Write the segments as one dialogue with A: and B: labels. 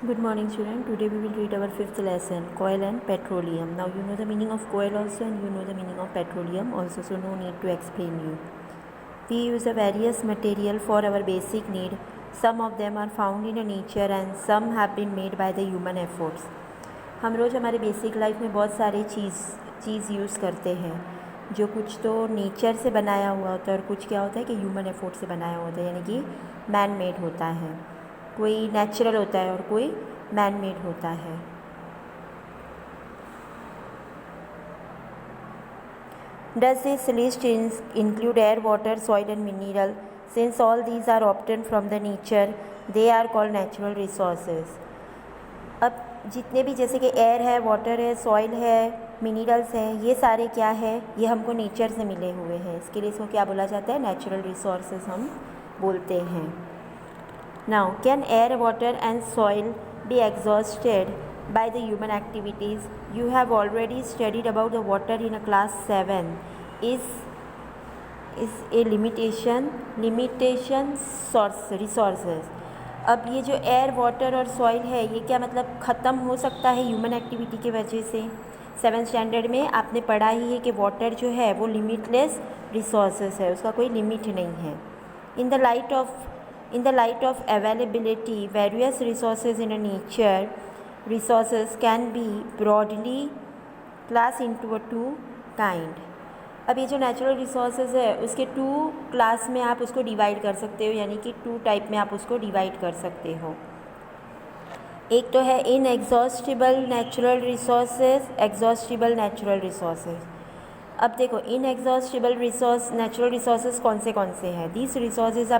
A: Good morning, student. Today we will read our fifth lesson, coal and petroleum. Now you know the meaning of coal also, and you know the meaning of petroleum also, so no need to explain you. We use a various material for our basic need. Some of them are found in nature and some have been made by the human efforts. हम रोज़ हमारे basic life में बहुत सारे चीज़ use करते हैं, जो कुछ तो नेचर से बनाया हुआ होता है और कुछ क्या होता है कि ह्यूमन एफर्ट से बनाया होता है, यानी कि मैन मेड होता है. कोई नेचुरल होता है और कोई मैन मेड होता है. Does this list include air, water, soil and mineral? Since all these are obtained from the nature, they are called natural resources. अब जितने भी जैसे कि एयर है, वाटर है, सॉइल है, मिनरल्स हैं, ये सारे क्या है, ये हमको नेचर से मिले हुए हैं. इसके लिए इसको क्या बोला जाता है, नेचुरल रिसोर्सेज हम बोलते हैं. Now, can air, water and soil be exhausted by the human activities? You have already studied about the water in a class 7. Is a limitation resources. अब ये जो एयर, वाटर और सॉइल है, ये क्या मतलब ख़त्म हो सकता है ह्यूमन एक्टिविटी की वजह से? 7th स्टैंडर्ड में आपने पढ़ा ही है कि वाटर जो है वो लिमिटलेस रिसोर्सेज है, उसका कोई लिमिट नहीं है. In the light of availability, various resources in a nature resources can be broadly classed into a two kind. अब ये जो नेचुरल रिसोर्सेज है उसके 2 क्लास में आप उसको डिवाइड कर सकते हो, यानी कि 2 टाइप में आप उसको डिवाइड कर सकते हो. एक तो है inexhaustible natural resources, exhaustible natural resources. अब देखो इनएग्जॉस्टिबल रिसोर्स नेचुरल रिसोर्सेज कौन से हैं. These resources are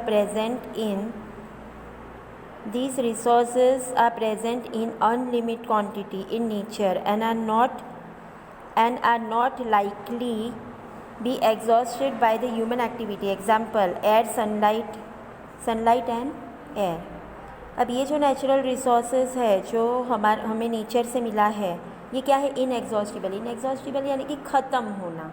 A: present in unlimited quantity in nature and are not likely be exhausted by the human activity. Example, air, sunlight and air. अब ये जो natural resources है जो हमें नेचर से मिला है, ये क्या है, इनएग्जॉस्टिबल यानी कि ख़त्म होना.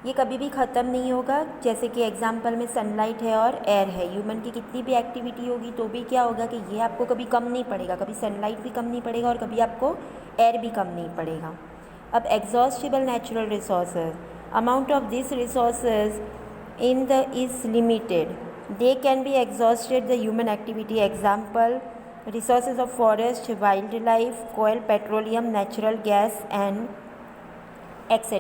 A: ये कभी भी ख़त्म नहीं होगा. जैसे कि एग्जांपल में सनलाइट है और एयर है, ह्यूमन की कितनी भी एक्टिविटी होगी तो भी क्या होगा कि ये आपको कभी कम नहीं पड़ेगा, कभी सनलाइट भी कम नहीं पड़ेगा और कभी आपको एयर भी कम नहीं पड़ेगा. अब exhaustible natural resources, amount of this resources is limited. They can be exhausted the human activity. Example, resources of forest, wildlife, coal, petroleum, natural gas and etc.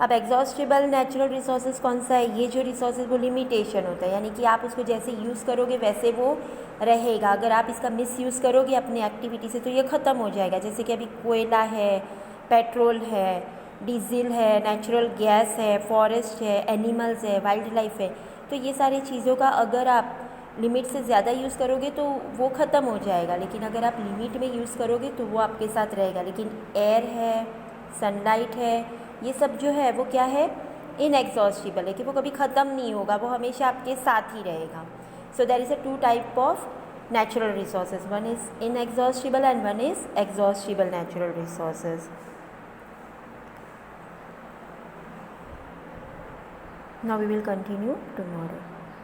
A: अब एग्जॉस्टिबल नेचुरल रिसोर्सेज कौन सा है, ये जो रिसोर्सेज वो limitation होता है, यानी कि आप उसको जैसे यूज़ करोगे वैसे वो रहेगा. अगर आप इसका मिस यूज़ करोगे अपनी एक्टिविटी से तो ये ख़त्म हो जाएगा. जैसे कि अभी कोयला है, पेट्रोल है, डीजल है, नेचुरल गैस है, फॉरेस्ट है, एनिमल्स है, वाइल्ड लाइफ है, तो ये सारी चीज़ों का अगर आप लिमिट से ज़्यादा यूज़ करोगे तो वो ख़त्म हो जाएगा. लेकिन अगर आप लिमिट में यूज़ करोगे तो वो आपके साथ रहेगा. लेकिन एयर है, सनलाइट है, ये सब जो है वो क्या है, इनएग्जॉस्टिबल है, कि वो कभी ख़त्म नहीं होगा, वो हमेशा आपके साथ ही रहेगा. So there is a 2 type of natural resources. One is inexhaustible and one is exhaustible natural resources. Now we will continue tomorrow.